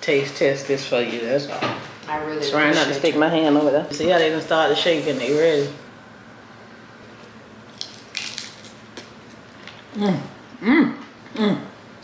taste test this for you, that's all. I really trying not to stick my hand over there. See how they done started shaking, they ready.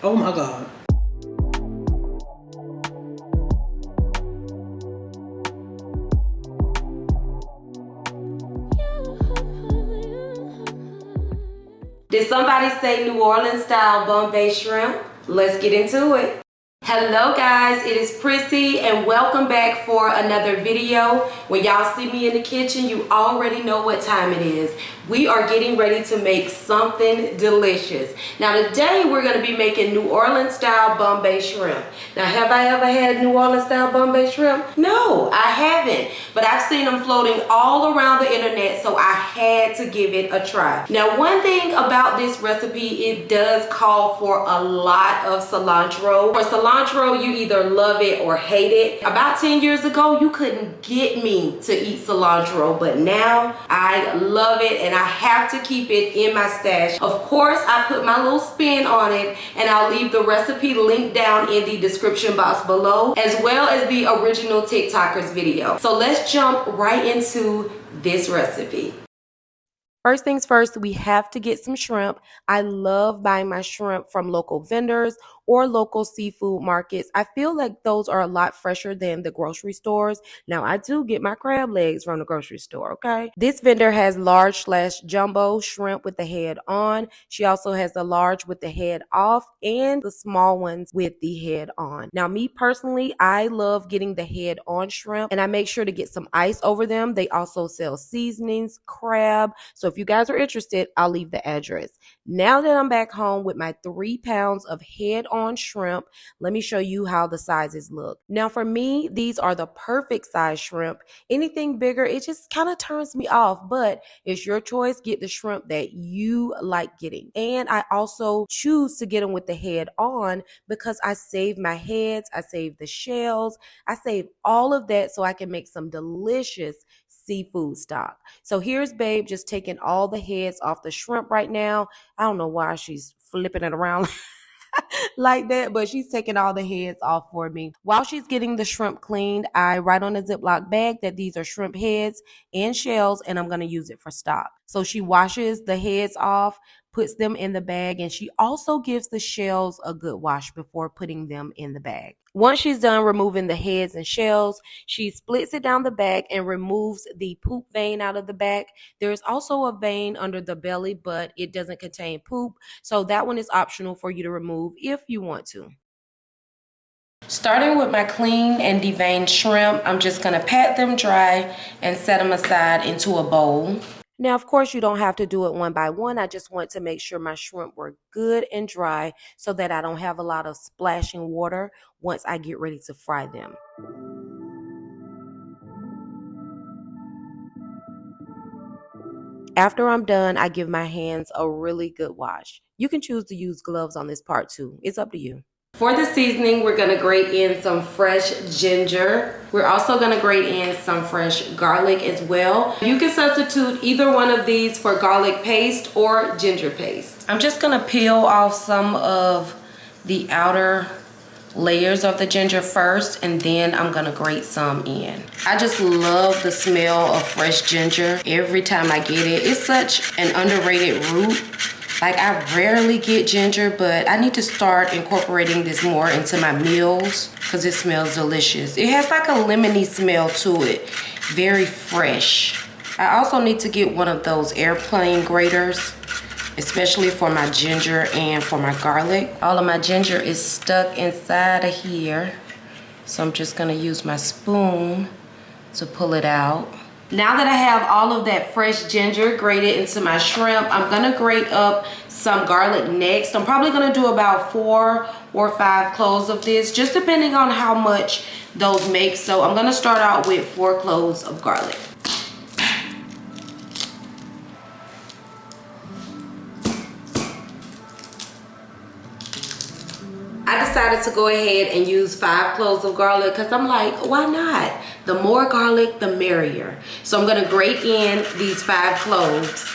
Oh my God. Did somebody say New Orleans style Bombay shrimp? Let's get into it. Hello guys, it is Prissy and welcome back for another video. When y'all see me in the kitchen, you already know what time it is. We are getting ready to make something delicious. Now today we're going to be making New Orleans style Bombay shrimp. Now have I ever had New Orleans style Bombay shrimp? No, I haven't. But I've seen them floating all around the internet, so I had to give it a try. Now one thing about this recipe, it does call for a lot of cilantro. For cilantro, you either love it or hate it. About 10 years ago, you couldn't get me to eat cilantro, but now I love it and I have to keep it in my stash. Of course, I put my little spin on it, and I'll leave the recipe linked down in the description box below, as well as the original TikTokers video. So let's jump right into this recipe. First things first, we have to get some shrimp. I love buying my shrimp from local vendors or local seafood markets. I feel like those are a lot fresher than the grocery stores. Now, I do get my crab legs from the grocery store, okay? This vendor has large/jumbo shrimp with the head on. She also has the large with the head off and the small ones with the head on. Now, me personally, I love getting the head on shrimp, and I make sure to get some ice over them. They also sell seasonings, crab. So if you guys are interested, I'll leave the address. Now that I'm back home with my 3 pounds of head-on shrimp, let me show you how the sizes look. Now for me, these are the perfect size shrimp. Anything bigger, it just kind of turns me off, but it's your choice. Get the shrimp that you like getting. And I also choose to get them with the head on because I save my heads, I save the shells, I save all of that so I can make some delicious seafood stock. So here's Babe just taking all the heads off the shrimp right now. I don't know why she's flipping it around like that, but she's taking all the heads off for me. While she's getting the shrimp cleaned, I write on a Ziploc bag that these are shrimp heads and shells, and I'm going to use it for stock. So she washes the heads off, puts them in the bag, and she also gives the shells a good wash before putting them in the bag. Once she's done removing the heads and shells, she splits it down the back and removes the poop vein out of the back. There's also a vein under the belly, but it doesn't contain poop, so that one is optional for you to remove if you want to. Starting with my clean and deveined shrimp, I'm just going to pat them dry and set them aside into a bowl. Now, of course, you don't have to do it one by one. I just want to make sure my shrimp were good and dry so that I don't have a lot of splashing water once I get ready to fry them. After I'm done, I give my hands a really good wash. You can choose to use gloves on this part too. It's up to you. For the seasoning, we're gonna grate in some fresh ginger. We're also gonna grate in some fresh garlic as well. You can substitute either one of these for garlic paste or ginger paste. I'm just gonna peel off some of the outer layers of the ginger first, and then I'm gonna grate some in. I just love the smell of fresh ginger every time I get it. It's such an underrated root. Like, I rarely get ginger, but I need to start incorporating this more into my meals because it smells delicious. It has like a lemony smell to it, very fresh. I also need to get one of those airplane graters, especially for my ginger and for my garlic. All of my ginger is stuck inside of here, so I'm just gonna use my spoon to pull it out. Now that I have all of that fresh ginger grated into my shrimp, I'm gonna grate up some garlic next. I'm probably gonna do about 4 or 5 cloves of this, just depending on how much those make. So I'm gonna start out with 4 cloves of garlic. I decided to go ahead and use 5 cloves of garlic because I'm like, why not? The more garlic, the merrier. So I'm gonna grate in these 5 cloves.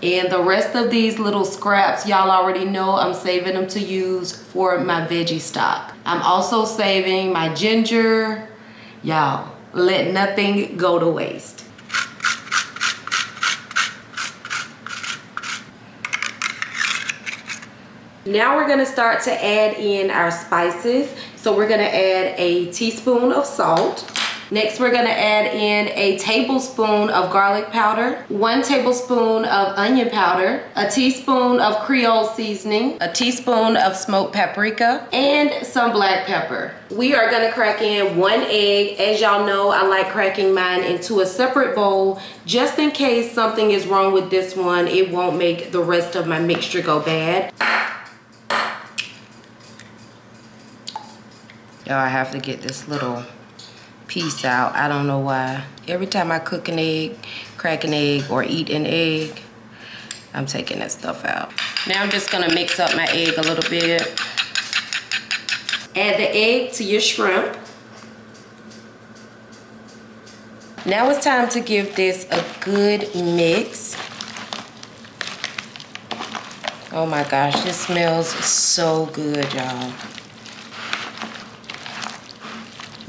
And the rest of these little scraps, y'all already know I'm saving them to use for my veggie stock. I'm also saving my ginger. Y'all, let nothing go to waste. Now we're gonna start to add in our spices. So we're gonna add a teaspoon of salt. Next, we're gonna add in a tablespoon of garlic powder, 1 tablespoon of onion powder, a teaspoon of Creole seasoning, a teaspoon of smoked paprika, and some black pepper. We are gonna crack in 1 egg. As y'all know, I like cracking mine into a separate bowl, just in case something is wrong with this one. It won't make the rest of my mixture go bad. Y'all, I have to get this little piece out. I don't know why. Every time I cook an egg, crack an egg, or eat an egg, I'm taking that stuff out. Now I'm just gonna mix up my egg a little bit. Add the egg to your shrimp. Now it's time to give this a good mix. Oh my gosh, this smells so good, y'all.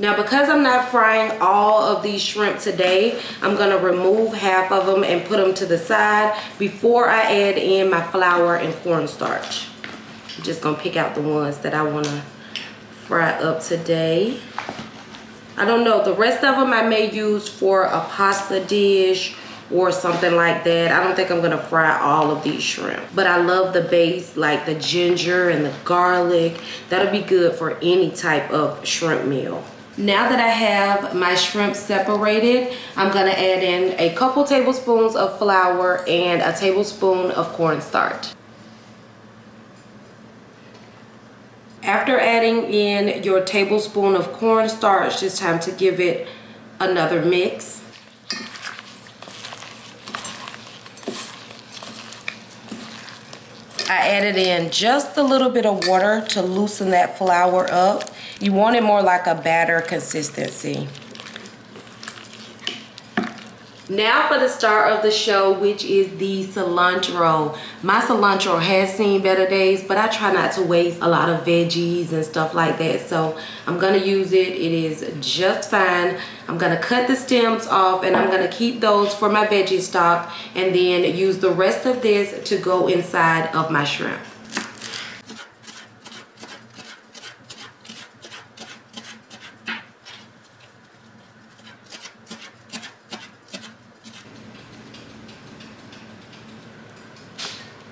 Now, because I'm not frying all of these shrimp today, I'm gonna remove half of them and put them to the side before I add in my flour and cornstarch. I'm just gonna pick out the ones that I wanna fry up today. I don't know, the rest of them I may use for a pasta dish or something like that. I don't think I'm gonna fry all of these shrimp. But I love the base, like the ginger and the garlic. That'll be good for any type of shrimp meal. Now that I have my shrimp separated, I'm gonna add in a couple tablespoons of flour and a tablespoon of cornstarch. After adding in your tablespoon of cornstarch, it's time to give it another mix. I added in just a little bit of water to loosen that flour up. You want it more like a batter consistency. Now for the star of the show, which is the cilantro. My cilantro has seen better days, but I try not to waste a lot of veggies and stuff like that. So I'm gonna use it. It is just fine. I'm gonna cut the stems off and I'm gonna keep those for my veggie stock and then use the rest of this to go inside of my shrimp.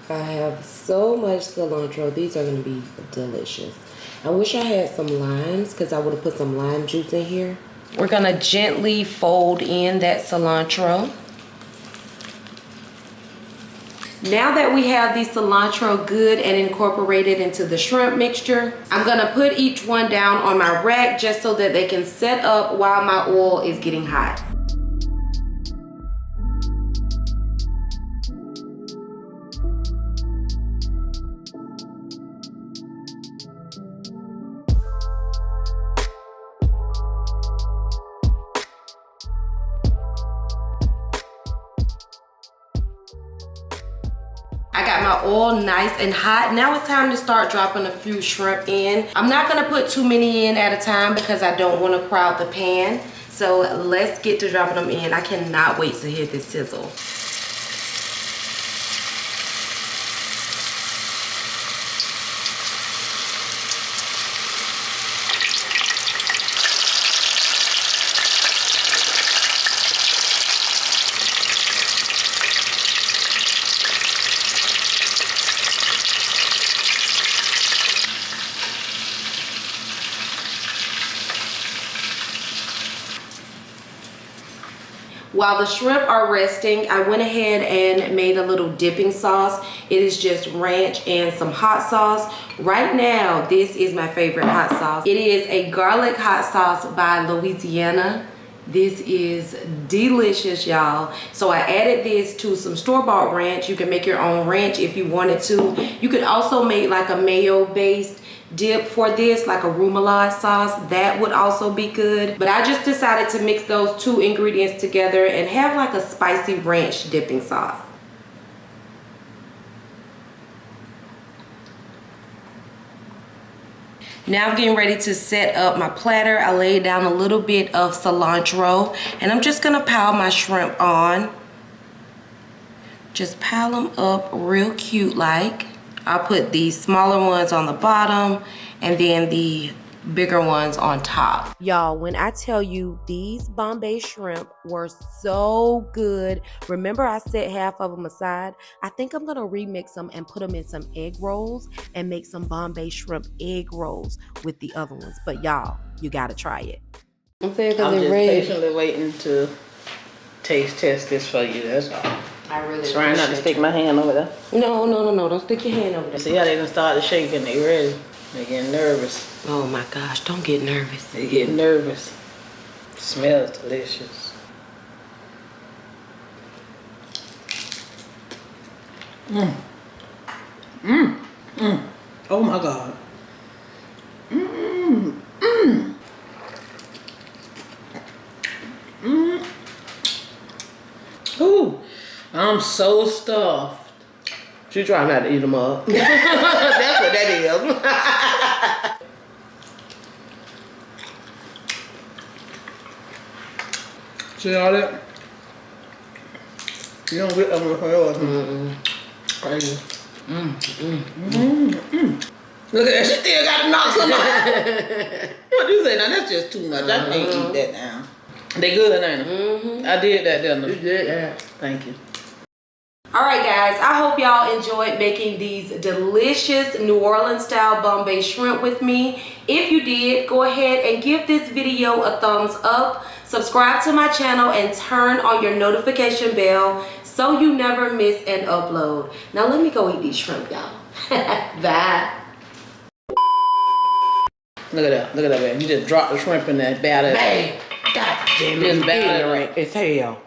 I have so much cilantro. These are going to be delicious. I wish I had some limes because I would have put some lime juice in here. We're going to gently fold in that cilantro. Now that we have the cilantro good and incorporated into the shrimp mixture, I'm going to put each one down on my rack just so that they can set up while my oil is getting hot. I got my oil nice and hot. Now it's time to start dropping a few shrimp in. I'm not gonna put too many in at a time because I don't want to crowd the pan. So let's get to dropping them in. I cannot wait to hear this sizzle. While the shrimp are resting, I went ahead and made a little dipping sauce. It is just ranch and some hot sauce. Right now, this is my favorite hot sauce. It is a garlic hot sauce by Louisiana. This is delicious, y'all. So I added this to some store-bought ranch. You can make your own ranch if you wanted to. You could also make like a mayo-based dip for this, like a remoulade sauce. That would also be good. But I just decided to mix those two ingredients together and have like a spicy ranch dipping sauce. Now I'm getting ready to set up my platter. I laid down a little bit of cilantro, and I'm just gonna pile my shrimp on. Just pile them up real cute like. I'll put the smaller ones on the bottom and then the bigger ones on top. Y'all, when I tell you these Bombay shrimp were so good, remember I set half of them aside? I think I'm gonna remix them and put them in some egg rolls and make some Bombay shrimp egg rolls with the other ones. But y'all, you gotta try it. I'm just patiently waiting to taste test this for you, that's all. I really trying not to stick my hand over there. No, don't stick your hand over there. See how they done started shaking, they ready. They getting nervous. Oh my gosh, don't get nervous. They get nervous. Smells delicious. Oh my God. Ooh, I'm so stuffed. She trying not to eat them up. That's what that is. See all that? You don't get them with yours. Crazy. Look at that, she still got to knock some out. What you say? Now that's just too much. I can't eat that now. They good, ain't they? I did that, didn't I? You did that. Thank you. All right, guys, I hope y'all enjoyed making these delicious New Orleans style Bombay shrimp with me. If you did, go ahead and give this video a thumbs up, subscribe to my channel, and turn on your notification bell so you never miss an upload. Now let me go eat these shrimp, y'all. Bye. Look at that, baby. You just dropped the shrimp in that batter. Bang! God damn it. Just batter it right. It's hell.